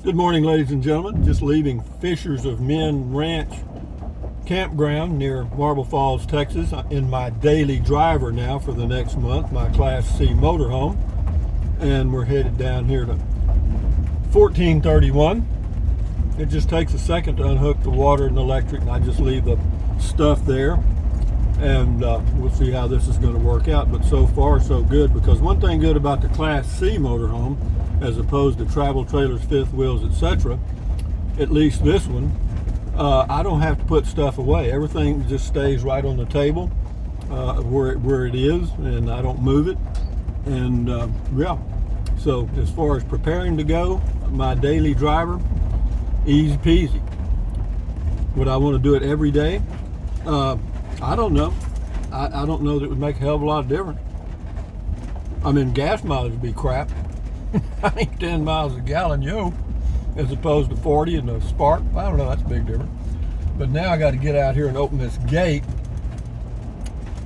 Good morning, ladies and gentlemen. Just leaving Fishers of Men Ranch campground near Marble Falls, Texas, in my daily driver now for the next month, my Class C motorhome. And we're headed down here to 1431. It just takes a second to unhook the water and electric, and I just leave the stuff there. And we'll see how this is going to work out. But so far, so good, because one thing good about the Class C motorhome, as opposed to travel trailers, fifth wheels, etc., at least this one, I don't have to put stuff away. Everything just stays right on the table where it is, and I don't move it. And yeah, so as far as preparing to go, my daily driver, easy peasy. Would I want to do it every day? I don't know. I don't know that it would make a hell of a lot of difference. I mean, gas mileage would be crap. I ain't 10 miles a gallon, yo, as opposed to 40 in the Spark. I don't know, that's a big difference. But now I got to get out here and open this gate.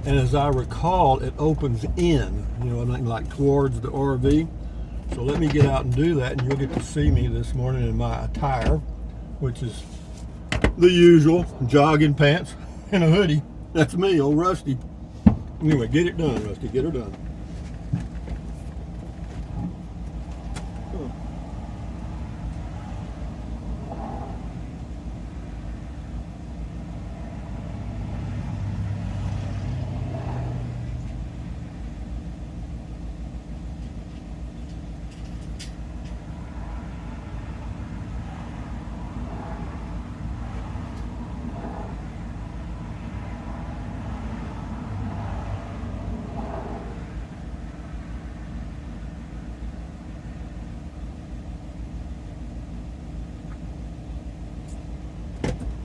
And as I recall, it opens in, like towards the RV. So let me get out and do that, and you'll get to see me this morning in my attire, which is the usual jogging pants and a hoodie. That's me, old Rusty. Anyway, get it done, Rusty, get her done.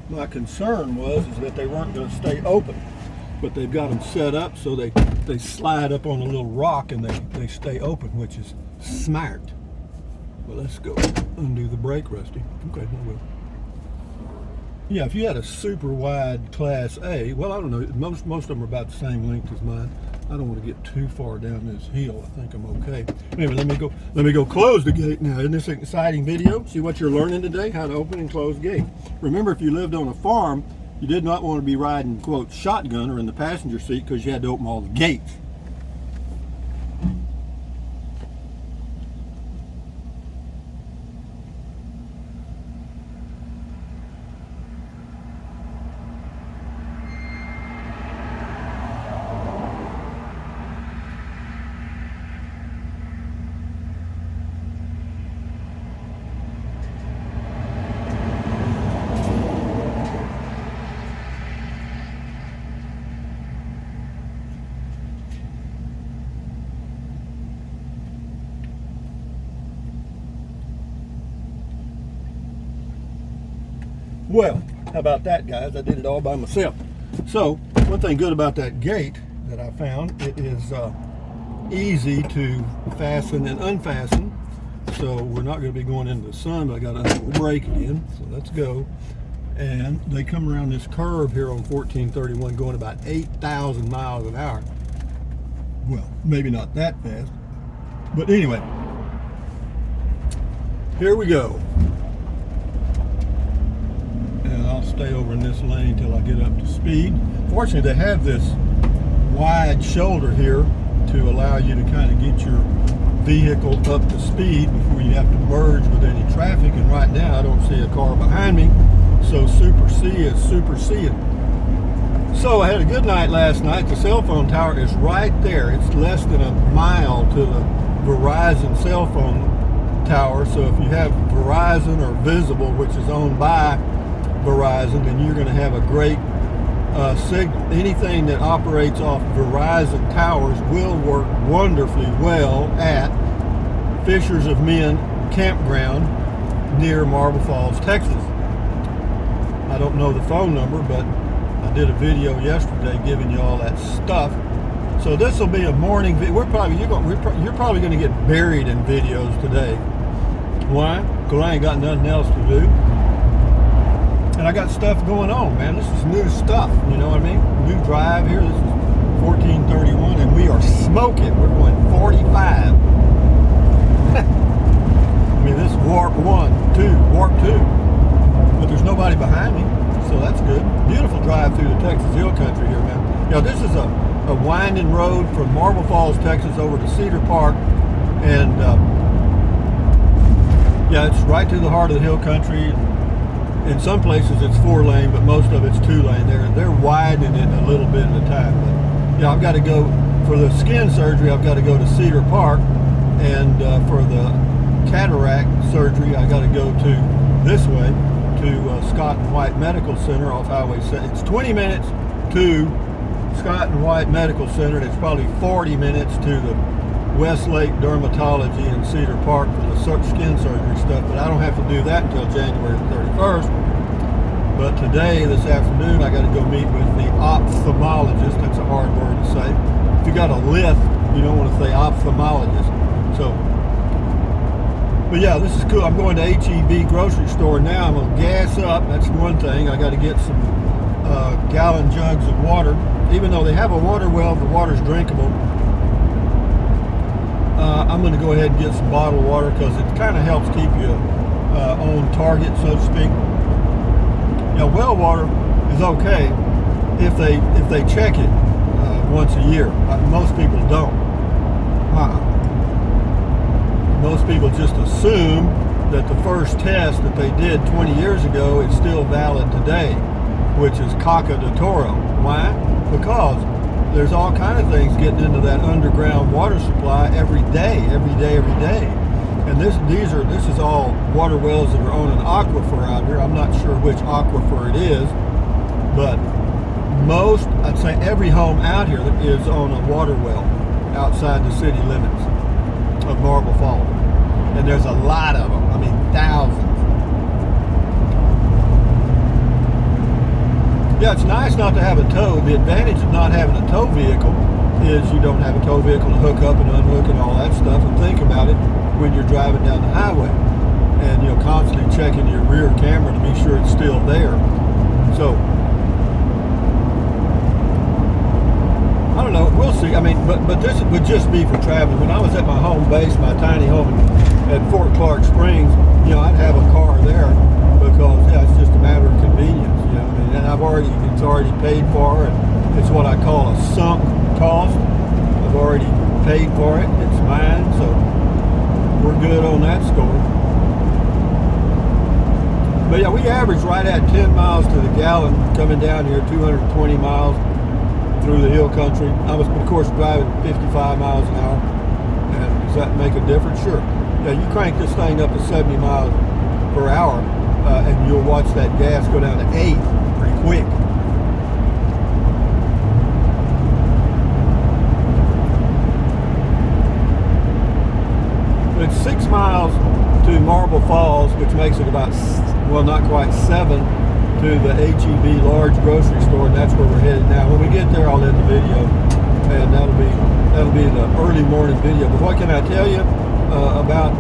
My concern was that they weren't going to stay open, but they've got them set up so they slide up on a little rock and they stay open, which is smart. Well, let's go undo the brake, Rusty. Okay, I will. Yeah, if you had a super wide Class A, well, I don't know, most of them are about the same length as mine. I don't want to get too far down this hill. I think I'm okay. Anyway, let me go close the gate now. Isn't this an exciting video? See what you're learning today? How to open and close gate. Remember, if you lived on a farm, you did not want to be riding, quote, shotgun or in the passenger seat, because you had to open all the gates. Well, how about that, guys? I did it all by myself. So, one thing good about that gate that I found, it is easy to fasten and unfasten. So, we're not going to be going into the sun, but I got to undo the brake again. So, let's go. And they come around this curve here on 1431 going about 8,000 miles an hour. Well, maybe not that fast. But anyway, here we go. And I'll stay over in this lane until I get up to speed. Fortunately, they have this wide shoulder here to allow you to kind of get your vehicle up to speed before you have to merge with any traffic. And right now, I don't see a car behind me, so Super C is Super C-ing. So I had a good night last night. The cell phone tower is right there. It's less than a mile to the Verizon cell phone tower. So if you have Verizon or Visible, which is owned by Verizon, then you're going to have a great signal. Anything that operates off Verizon towers will work wonderfully well at Fishers of Men campground near Marble Falls, Texas. I don't know the phone number, but I did a video yesterday giving you all that stuff. So this will be a morning video. You're probably going to get buried in videos today. Why? Because I ain't got nothing else to do. And I got stuff going on, man. This is new stuff, you know what I mean? New drive here. This is 1431, and we are smoking. We're going 45. I mean, this warp 1, 2, warp 2. But there's nobody behind me, so that's good. Beautiful drive through the Texas Hill Country here, man. Now this is a winding road from Marble Falls, Texas over to Cedar Park, and yeah, it's right to the heart of the hill country. In some places it's 4-lane, but most of it's 2-lane. They're widening it a little bit at a time. But yeah, I've got to go for the skin surgery. I've got to go to Cedar Park, and for the cataract surgery, I got to go to this way to Scott and White Medical Center off Highway 7. It's 20 minutes to Scott and White Medical Center, and it's probably 40 minutes to the Westlake Dermatology in Cedar Park for the skin surgery stuff, but I don't have to do that until January 31st. But today, this afternoon, I got to go meet with the ophthalmologist. That's a hard word to say. If you got a lisp, you don't want to say ophthalmologist. So, but yeah, this is cool. I'm going to H-E-B grocery store now. I'm going to gas up. That's one thing. I got to get some gallon jugs of water. Even though they have a water well, the water's drinkable. I'm going to go ahead and get some bottled water because it kind of helps keep you on target, so to speak. Now, well water is okay if they check it once a year. Most people don't. Most people just assume that the first test that they did 20 years ago is still valid today, which is Coca de Toro. Why? Because there's all kind of things getting into that underground water supply every day. And this is all water wells that are on an aquifer out here. I'm not sure which aquifer it is, but I'd say every home out here is on a water well outside the city limits of Marble Falls. And there's a lot of them. I mean, thousands. Yeah, it's nice not to have a tow. The advantage of not having a tow vehicle is you don't have a tow vehicle to hook up and unhook and all that stuff and think about it when you're driving down the highway. And you're constantly checking your rear camera to be sure it's still there. So, I don't know, we'll see. I mean, but this would just be for traveling. When I was at my home base, my tiny home at Fort Clark Springs, I'd have a car there because, yeah, it's just a matter of convenience. And it's already paid for, and it's what I call a sunk cost. I've already paid for it. It's mine, so we're good on that score. But yeah, we average right at 10 miles to the gallon coming down here, 220 miles through the hill country. I was, of course, driving 55 miles an hour. And does that make a difference? Sure. Yeah, you crank this thing up to 70 miles per hour, and you'll watch that gas go down to 8 pretty quick. It's 6 miles to Marble Falls, which makes it about, well, not quite 7 to the H-E-B large grocery store, and that's where we're headed now. When we get there, I'll end the video, and that'll be the early morning video. But what can I tell you about?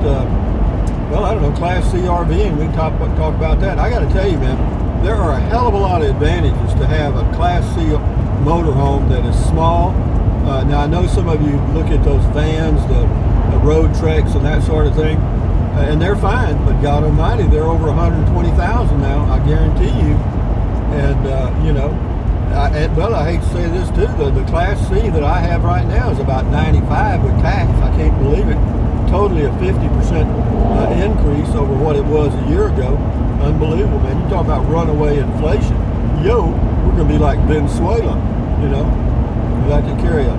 Well, I don't know, Class C RVing. We can talk about that. I got to tell you, man, there are a hell of a lot of advantages to have a Class C motorhome that is small. Now, I know some of you look at those vans, the road treks and that sort of thing, and they're fine, but God almighty, they're over 120,000 now, I guarantee you. And, I hate to say this too, the Class C that I have right now is about 95 with tax. I can't believe it. Totally a 50% increase over what it was a year ago. Unbelievable, man. You talk about runaway inflation. Yo, we're going to be like Venezuela, We like to carry a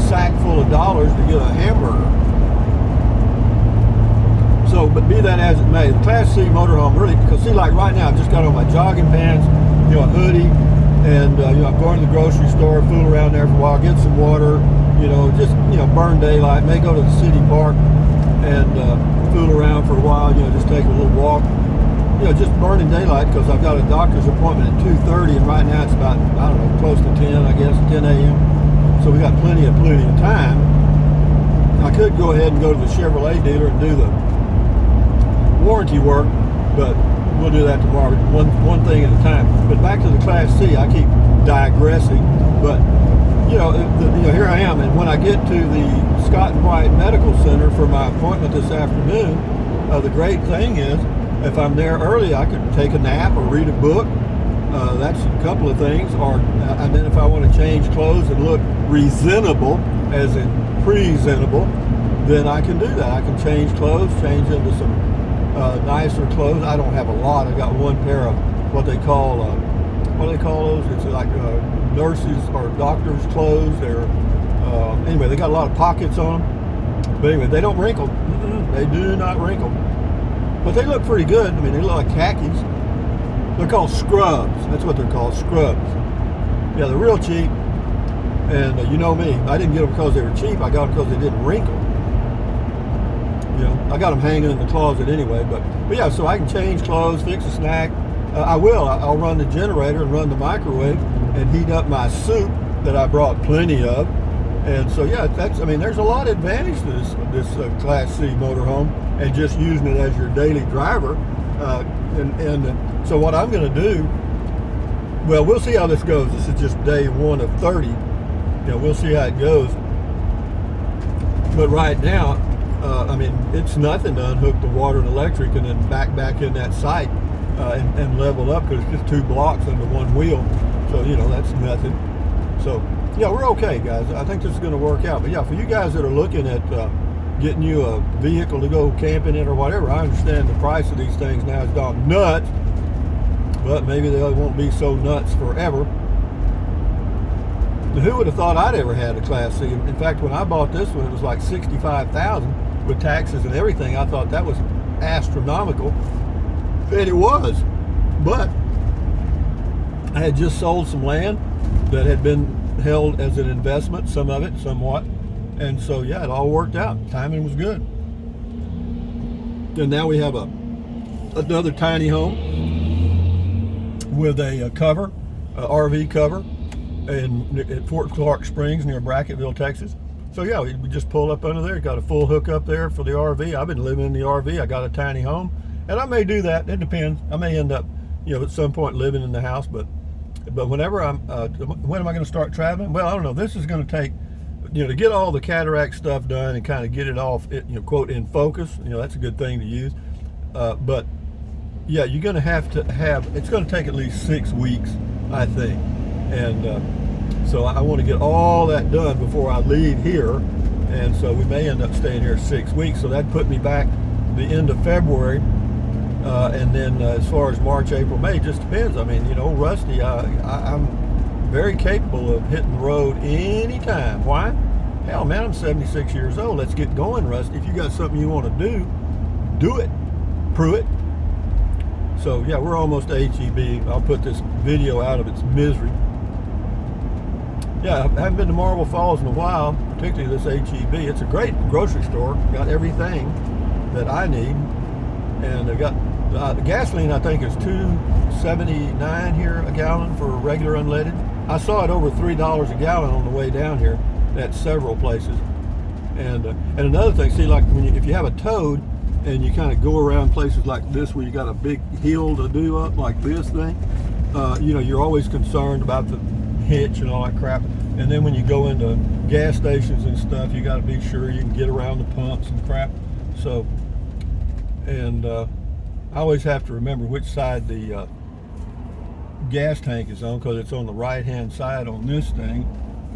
sack full of dollars to get a hamburger. So, but be that as it may, the Class C motorhome really, because see, like right now, I just got on my jogging pants, a hoodie, and I'm going to the grocery store, fool around there for a while, get some water, just burn daylight. May go to the city park and fool around for a while, just take a little walk, just burning daylight because I've got a doctor's appointment at 2:30, and right now it's about, I don't know, close to 10, I guess, 10 a.m. So we got plenty of time. I could go ahead and go to the Chevrolet dealer and do the warranty work, but we'll do that tomorrow. One thing at a time. But back to the Class C, I keep digressing, but here I am, and when I get to the Scott and White Medical Center for my appointment this afternoon, The great thing is, if I'm there early, I could take a nap or read a book. That's a couple of things. And then if I want to change clothes and look presentable, as in presentable, then I can do that. I can change clothes, change into some nicer clothes. I don't have a lot. I got one pair of what do they call those? It's like nurses or doctors' clothes. They're anyway, they got a lot of pockets on them. But anyway, they don't wrinkle. They do not wrinkle. But they look pretty good. I mean, they look like khakis. They're called scrubs. That's what they're called, scrubs. Yeah, they're real cheap. And you know me, I didn't get them because they were cheap. I got them because they didn't wrinkle. You know, I got them hanging in the closet anyway. But yeah, so I can change clothes, fix a snack. I will. I'll run the generator and run the microwave and heat up my soup that I brought plenty of. And so yeah, I mean, there's a lot of advantage to this Class C motorhome and just using it as your daily driver. So what I'm going to do, well, we'll see how this goes. This is just day 1 of 30. You know, we'll see how it goes. But right now, I mean, it's nothing to unhook the water and electric and then back in that site and level up, because it's just 2 blocks under one wheel. So, you know, that's nothing. So, yeah, we're okay, guys. I think this is going to work out. But yeah, for you guys that are looking at getting you a vehicle to go camping in or whatever, I understand the price of these things now is gone nuts, but maybe they won't be so nuts forever. Who would have thought I'd ever had a Class C? In fact, when I bought this one, it was like $65,000 with taxes and everything. I thought that was astronomical, and it was. But I had just sold some land that had been held as an investment, some of it, somewhat. And so, yeah, it all worked out. Timing was good. And now we have another tiny home with a cover, RV cover, at Fort Clark Springs near Brackettville, Texas. So yeah, we just pull up under there. Got a full hookup there for the RV. I've been living in the RV. I got a tiny home, and I may do that. It depends. I may end up, you know, at some point living in the house. But whenever when am I going to start traveling? Well, I don't know. This is going to take, you know, to get all the cataract stuff done and kind of get it off, you know, quote, in focus. You know, that's a good thing to use. But yeah, you're going to have, it's going to take at least 6 weeks, I think. And so I want to get all that done before I leave here. And so we may end up staying here 6 weeks. So that put me back the end of February. And then as far as March, April, May, just depends. I mean, you know, Rusty, I'm very capable of hitting the road anytime. Why? Hell, man, I'm 76 years old. Let's get going, Rusty. If you got something you want to do it. Prove it. So yeah, we're almost to HEB. I'll put this video out of its misery. Yeah, I haven't been to Marble Falls in a while, particularly this HEB. It's a great grocery store. Got everything that I need. And they got the gasoline, I think, is $2.79 here a gallon for regular unleaded. I saw it over $3 a gallon on the way down here at several places. And another thing, see, like if you have a Toad and you kind of go around places like this where you got a big hill to do up like this thing, you know, you're always concerned about the hitch and all that crap. And then when you go into gas stations and stuff, you got to be sure you can get around the pumps and crap. So, and I always have to remember which side the gas tank is on, because it's on the right hand side on this thing.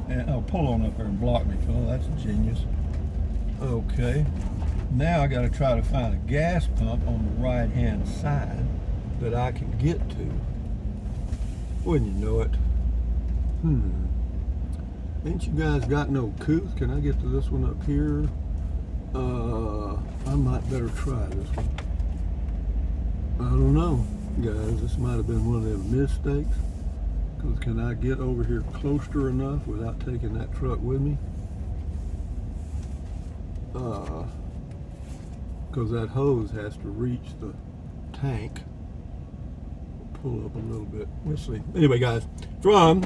And I'll pull on up there and block me, fella. That's a genius. Okay, now I got to try to find a gas pump on the right hand side that I can get to. Wouldn't you know it? Ain't you guys got no couth? Can I get to this one up here? I might better try this one. I don't know, guys. This might have been one of them mistakes. Because can I get over here closer enough without taking that truck with me? Because that hose has to reach the tank. Pull up a little bit. We'll see. Anyway, guys, from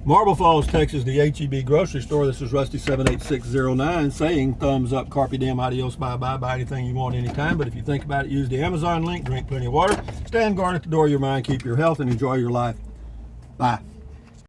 Marble Falls, Texas, the HEB grocery store, this is Rusty78609 saying thumbs up, carpe diem, adios, bye-bye, buy anything you want anytime. But if you think about it, use the Amazon link, drink plenty of water, stand guard at the door of your mind, keep your health, and enjoy your life. Bye.